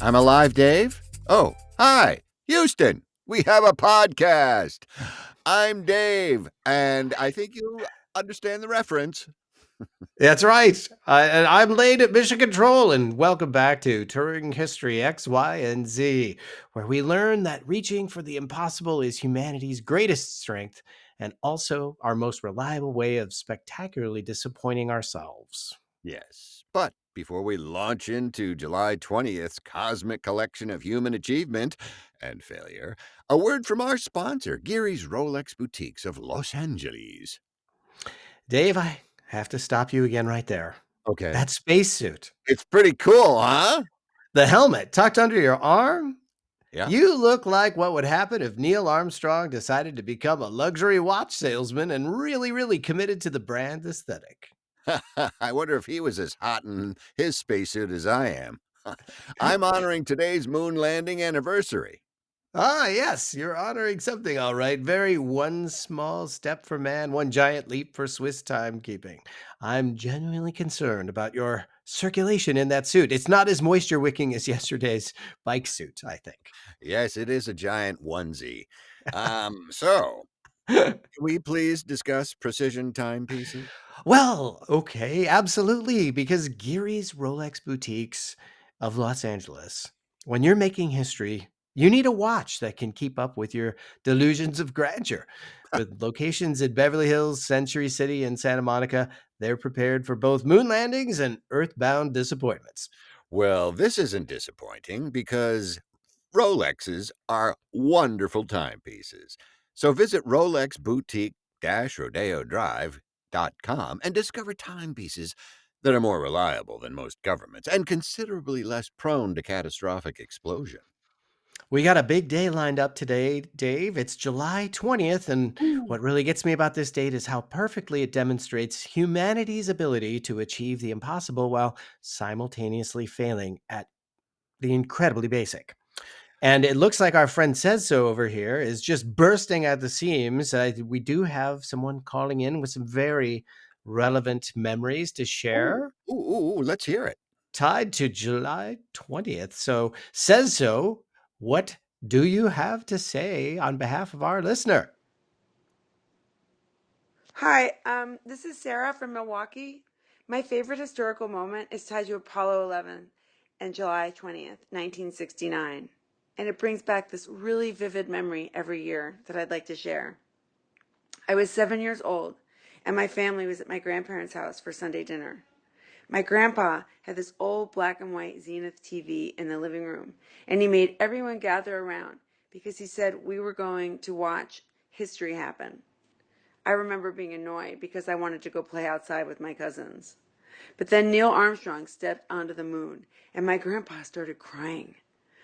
I'm alive, Dave. Oh, hi, Houston. We have a podcast. I'm Dave, and I think you understand the reference. That's right. And I'm late at Mission Control, and welcome back to Touring History X, Y, and Z, where we learn that reaching for the impossible is humanity's greatest strength and also our most reliable way of spectacularly disappointing ourselves. Yes, but before we launch into July 20th's cosmic collection of human achievement and failure, a word from our sponsor, Geary's Rolex Boutiques of Los Angeles. Dave, I have to stop you again right there. Okay. That spacesuit, It's pretty cool, huh? the helmet tucked under your arm, Yeah. you look like what would happen if Neil Armstrong decided to become a luxury watch salesman and really committed to the brand aesthetic. I wonder if he was as hot in his spacesuit as I am. I'm honoring today's moon landing anniversary. Ah, yes, you're honoring something, all right. Very one small step for man, one giant leap for Swiss timekeeping. I'm genuinely concerned about your circulation in that suit. It's not as moisture wicking as yesterday's bike suit, I think. Yes, it is a giant onesie. So can we please discuss precision timepieces? Well, okay, absolutely, because Geary's Rolex Boutiques of Los Angeles, when you're making history, you need a watch that can keep up with your delusions of grandeur. With locations in Beverly Hills, Century City, and Santa Monica, they're prepared for both moon landings and earthbound disappointments. Well, this isn't disappointing because Rolexes are wonderful timepieces. So visit Rolex Boutique Rodeo Drive.com and discover timepieces that are more reliable than most governments and considerably less prone to catastrophic explosion. We got a big day lined up today, Dave. It's July 20th, and what really gets me about this date is how perfectly it demonstrates humanity's ability to achieve the impossible while simultaneously failing at the incredibly basic. And it looks like our friend Says So over here is just bursting at the seams. We do have someone calling in with some very relevant memories to Ooh, share let's hear it. tied to July 20th. So, Says So, what do you have to say on behalf of our listener? Hi, this is Sarah from Milwaukee. My favorite historical moment is tied to Apollo 11 and July 20th, 1969. And it brings back this really vivid memory every year that I'd like to share. I was 7 years old, and my family was at my grandparents' house for Sunday dinner. My grandpa had this old black and white Zenith TV in the living room, and he made everyone gather around because he said we were going to watch history happen. I remember being annoyed because I wanted to go play outside with my cousins. But then Neil Armstrong stepped onto the moon, and my grandpa started crying.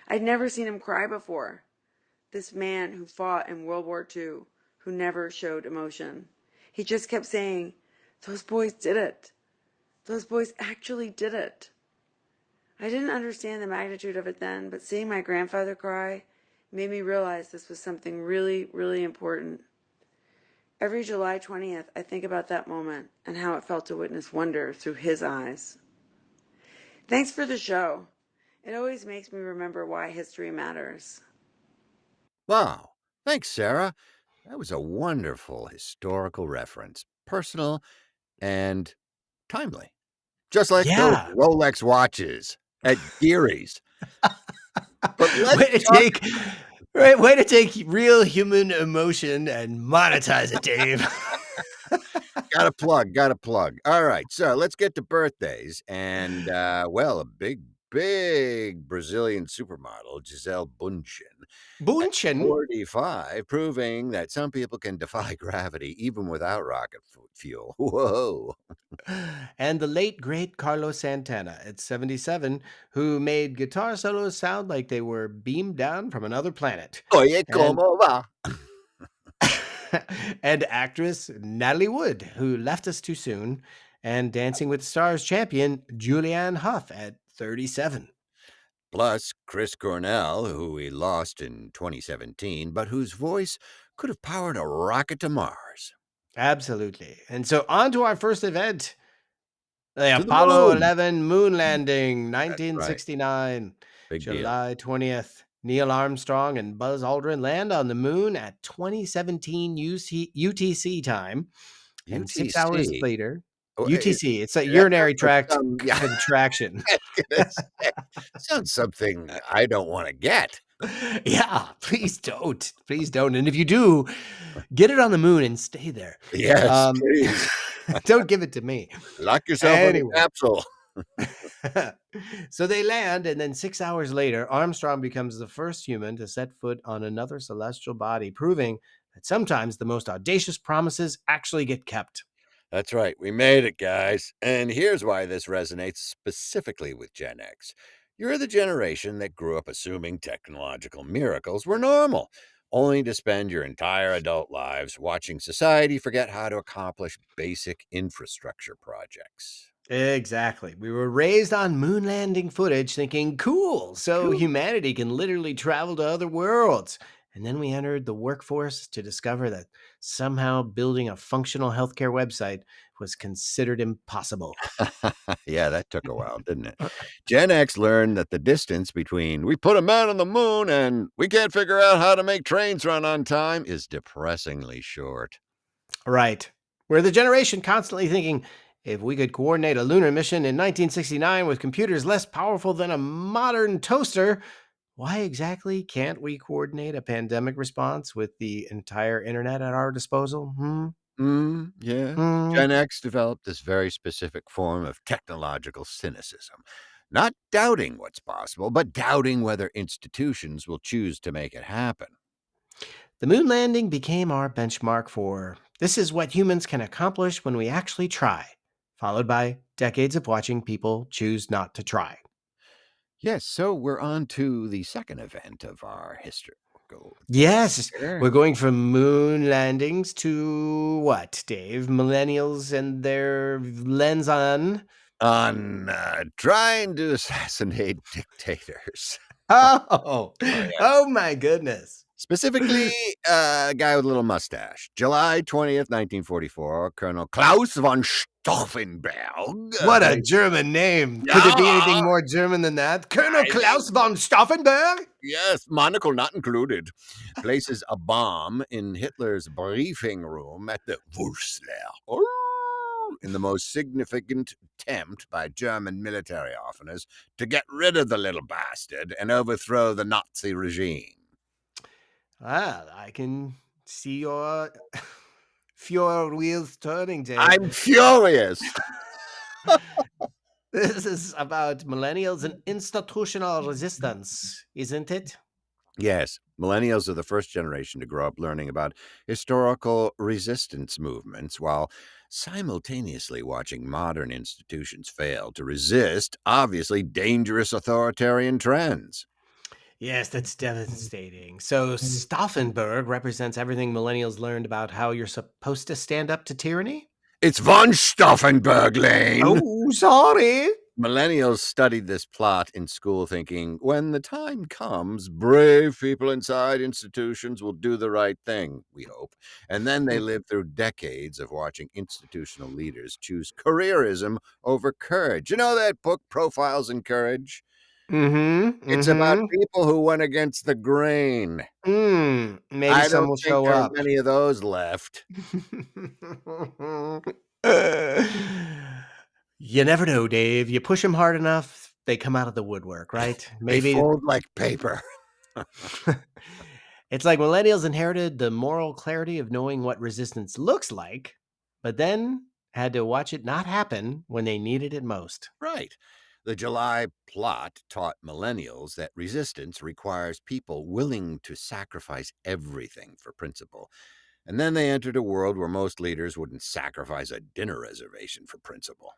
I'd never seen him cry before. This man who fought in World War II, who never showed emotion. He just kept saying, "Those boys did it. Those boys actually did it." I didn't understand the magnitude of it then, but seeing my grandfather cry made me realize this was something really important. Every July 20th, I think about that moment and how it felt to witness wonder through his eyes. Thanks for the show. It always makes me remember why history matters. Wow. Thanks, Sarah. That was a wonderful historical reference, personal and timely. Just like those Yeah. Rolex watches at Geary's. But let's way to talk. take way to take real human emotion and monetize it, Dave. Got a plug, got a plug. All right, so let's get to birthdays. And, well, a big Brazilian supermodel, Gisele Bundchen, at Bunchen 45, proving that some people can defy gravity even without rocket fuel. Whoa. and the late great Carlos Santana at 77, who made guitar solos sound like they were beamed down from another planet. Oye, And ¿cómo va? and actress Natalie Wood, who left us too soon, and Dancing with the Stars champion Julianne Hough at 37. Plus, Chris Cornell, who we lost in 2017, but whose voice could have powered a rocket to Mars. Absolutely. And so on to our first event, the To the Apollo moon. 11 moon landing, That's right. 1969. Big deal. July 20th. Neil Armstrong and Buzz Aldrin land on the moon at 2017 UTC time. And 6 hours UTC. later, Oh, UTC, it's a that urinary sounds like tract some yeah, contraction. I was gonna say, sounds something I don't wanna get. Yeah, please don't. Please don't. And if you do, get it on the moon and stay there. Yes, Um, please. don't give it to me. Lock yourself in a Anyway. capsule. So they land, and then 6 hours later, Armstrong becomes the first human to set foot on another celestial body, proving that sometimes the most audacious promises actually get kept. That's right. We made it, guys. And here's why this resonates specifically with Gen X. You're the generation that grew up assuming technological miracles were normal, only to spend your entire adult lives watching society forget how to accomplish basic infrastructure projects. Exactly. We were raised on moon landing footage thinking, cool, so Cool. humanity can literally travel to other worlds. And then we entered the workforce to discover that somehow building a functional healthcare website was considered impossible. Yeah, that took a while, didn't it? Gen X learned that the distance between we put a man on the moon and we can't figure out how to make trains run on time is depressingly short. Right. We're the generation constantly thinking, if we could coordinate a lunar mission in 1969 with computers less powerful than a modern toaster, why exactly can't we coordinate a pandemic response with the entire internet at our disposal? Hmm? Yeah. Hmm. Gen X developed this very specific form of technological cynicism, not doubting what's possible, but doubting whether institutions will choose to make it happen. The moon landing became our benchmark for this is what humans can accomplish when we actually try, followed by decades of watching people choose not to try. Yes, so we're on to the second event of our historical theme Yes, here. we're going from moon landings to what, Dave? Millennials and their lens on. On trying to assassinate dictators. Oh, Oh, yes. oh my goodness. Specifically, a guy with a little mustache. July 20th, 1944, Colonel Klaus von Stauffenberg, What a German name. Could there yeah, be anything more German than that? Colonel I mean, Klaus von Stauffenberg? yes, monocle not included, places a bomb in Hitler's briefing room at the Wursler. In the most significant attempt by German military officers to get rid of the little bastard and overthrow the Nazi regime. Well, I can see your your wheels turning, Dave. I'm furious. This is about millennials and institutional resistance, isn't it? Yes, millennials are the first generation to grow up learning about historical resistance movements while simultaneously watching modern institutions fail to resist obviously dangerous authoritarian trends. Yes, that's devastating. So Stauffenberg represents everything millennials learned about how you're supposed to stand up to tyranny? It's von Stauffenberg Lane. Oh, sorry. Millennials studied this plot in school thinking, when the time comes, brave people inside institutions will do the right thing, we hope. And then they lived through decades of watching institutional leaders choose careerism over courage. You know that book, Profiles in Courage? Mm-hmm. It's about Mm-hmm. people who went against the grain. Maybe I some don't will think show there are up. many of those left. You never know, Dave. You push them hard enough, they come out of the woodwork, right? They Maybe fold like paper. it's like millennials inherited the moral clarity of knowing what resistance looks like, but then had to watch it not happen when they needed it most. Right. The July plot taught millennials that resistance requires people willing to sacrifice everything for principle. And then they entered a world where most leaders wouldn't sacrifice a dinner reservation for principle.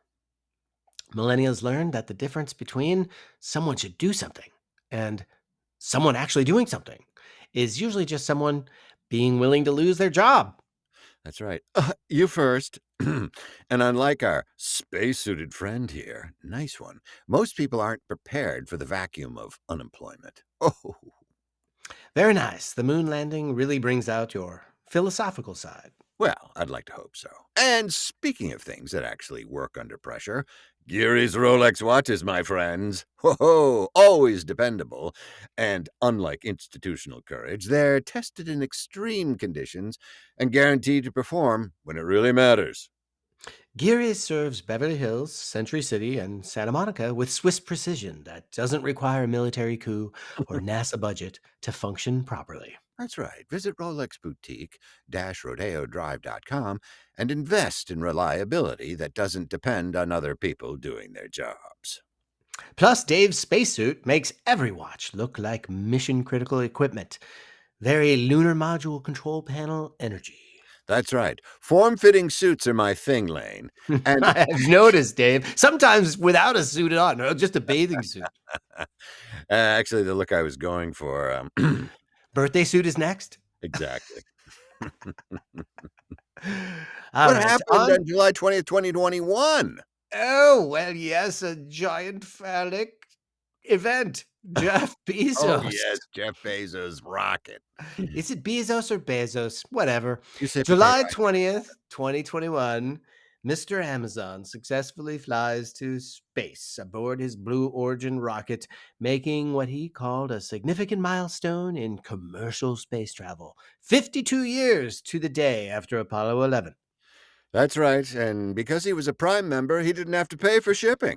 Millennials learned that the difference between someone should do something and someone actually doing something is usually just someone being willing to lose their job. That's right. You first. And unlike our space-suited friend here, nice one, most people aren't prepared for the vacuum of unemployment. Oh, Very nice. The moon landing really brings out your philosophical side. Well, I'd like to hope so. And speaking of things that actually work under pressure, Geary's Rolex watches, my friends. Ho ho, always dependable. And unlike institutional courage, they're tested in extreme conditions and guaranteed to perform when it really matters. Geary serves Beverly Hills, Century City, and Santa Monica with Swiss precision that doesn't require a military coup or NASA budget to function properly. That's right. Visit Rolex Boutique rodeodrive.com and invest in reliability that doesn't depend on other people doing their jobs. Plus, Dave's spacesuit makes every watch look like mission critical equipment. Very lunar module control panel energy. That's right. Form fitting suits are my thing, Lane. And I've noticed, Dave. Sometimes without a suit on, or just a bathing suit. actually, the look I was going for, Birthday suit is next. exactly. All What right. happened on July 20th, 2021? Oh, well, yes, a giant phallic event. Jeff Oh, Bezos. yes, Jeff Bezos' rocket. Is it Bezos or Bezos? Whatever. You say potato, July I say 20th, potato. 2021, Mr. Amazon successfully flies to space aboard his Blue Origin rocket, making what he called a significant milestone in commercial space travel. 52 years to the day after Apollo 11. That's right. And because he was a Prime member, he didn't have to pay for shipping.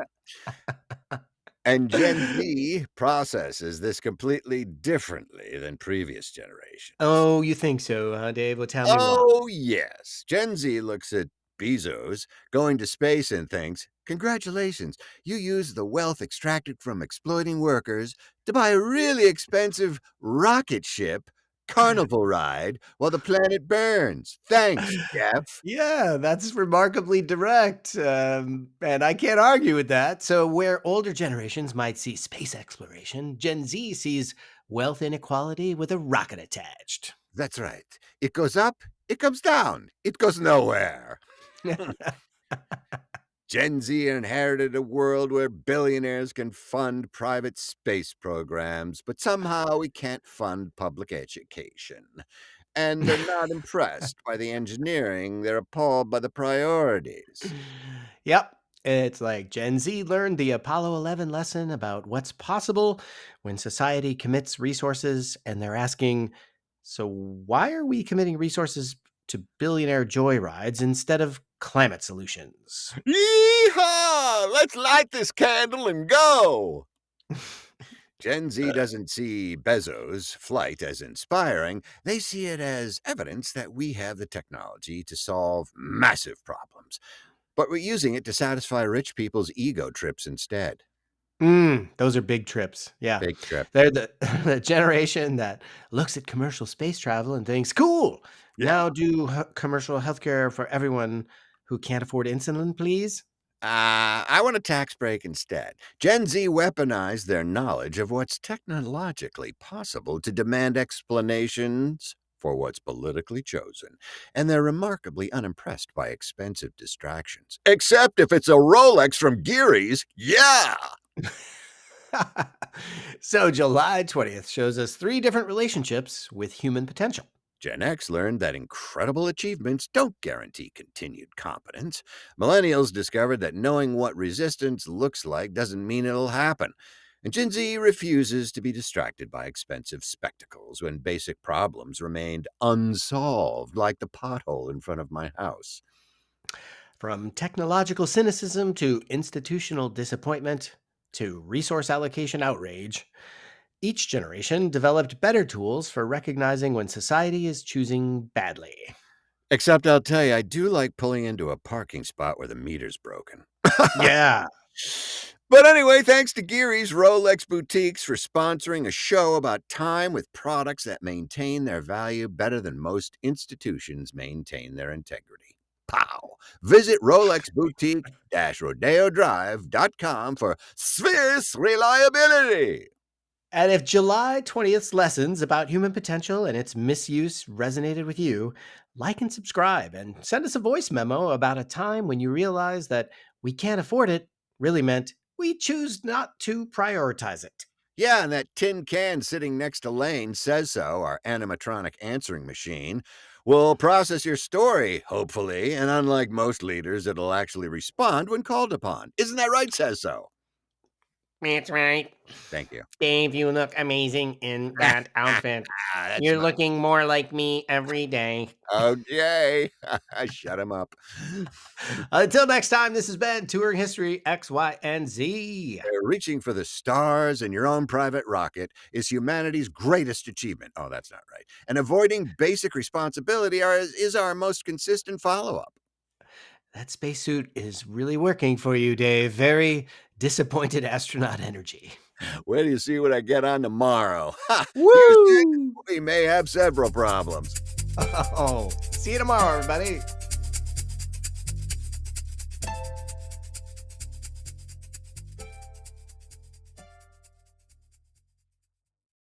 And Gen Z processes this completely differently than previous generations. Oh, you think so, huh, Dave? Well, tell me why. Oh, yes. Gen Z looks at Bezos going to space and thinks, congratulations, you used the wealth extracted from exploiting workers to buy a really expensive rocket ship carnival ride while the planet burns. Thanks, Jeff. Yeah, that's remarkably direct. And I can't argue with that. So, where older generations might see space exploration, Gen Z sees wealth inequality with a rocket attached. That's right. It goes up, it comes down, it goes nowhere. Gen Z inherited a world where billionaires can fund private space programs, but somehow we can't fund public education. And they're not impressed by the engineering, they're appalled by the priorities. Yep. It's like Gen Z learned the Apollo 11 lesson about what's possible when society commits resources, and they're asking, so why are we committing resources to billionaire joyrides instead of climate solutions? Yeehaw! Let's light this candle and go! Gen Z doesn't see Bezos' flight as inspiring. They see it as evidence that we have the technology to solve massive problems, but we're using it to satisfy rich people's ego trips instead. Those are big trips. Yeah. Big trip. They're the, the generation that looks at commercial space travel and thinks, cool. Yeah. Now do commercial healthcare for everyone who can't afford insulin, please. I want a tax break instead. Gen Z weaponized their knowledge of what's technologically possible to demand explanations for what's politically chosen, and they're remarkably unimpressed by expensive distractions. Except if it's a Rolex from Geary's, yeah! So July 20th shows us three different relationships with human potential. Gen X learned that incredible achievements don't guarantee continued competence. Millennials discovered that knowing what resistance looks like doesn't mean it'll happen. And Gen Z refuses to be distracted by expensive spectacles when basic problems remained unsolved, like the pothole in front of my house. From technological cynicism to institutional disappointment to resource allocation outrage, each generation developed better tools for recognizing when society is choosing badly. Except I'll tell you, I do like pulling into a parking spot where the meter's broken. Yeah. But anyway, thanks to Geary's Rolex Boutiques for sponsoring a show about time with products that maintain their value better than most institutions maintain their integrity. Pow! Visit Rolex Boutique rodeodrive.com for Swiss reliability. And if July 20th's lessons about human potential and its misuse resonated with you, like and subscribe and send us a voice memo about a time when you realize that we can't afford it really meant we choose not to prioritize it. Yeah, and that tin can sitting next to Lane says so, our animatronic answering machine. We'll process your story, hopefully, and unlike most leaders, it'll actually respond when called upon. Isn't that right, Says So? That's right. Thank you. Dave, you look amazing in that outfit. That's You're my looking more like me every day. okay. Shut him up. Until next time, this has been Touring History X, Y, and Z. Reaching for the stars in your own private rocket is humanity's greatest achievement. Oh, that's not right. And avoiding basic responsibility is our most consistent follow up. That spacesuit is really working for you, Dave. Very disappointed astronaut energy. Wait till you see what I get on tomorrow. Ha! You see, Woo! we may have several problems. Oh, see you tomorrow, everybody.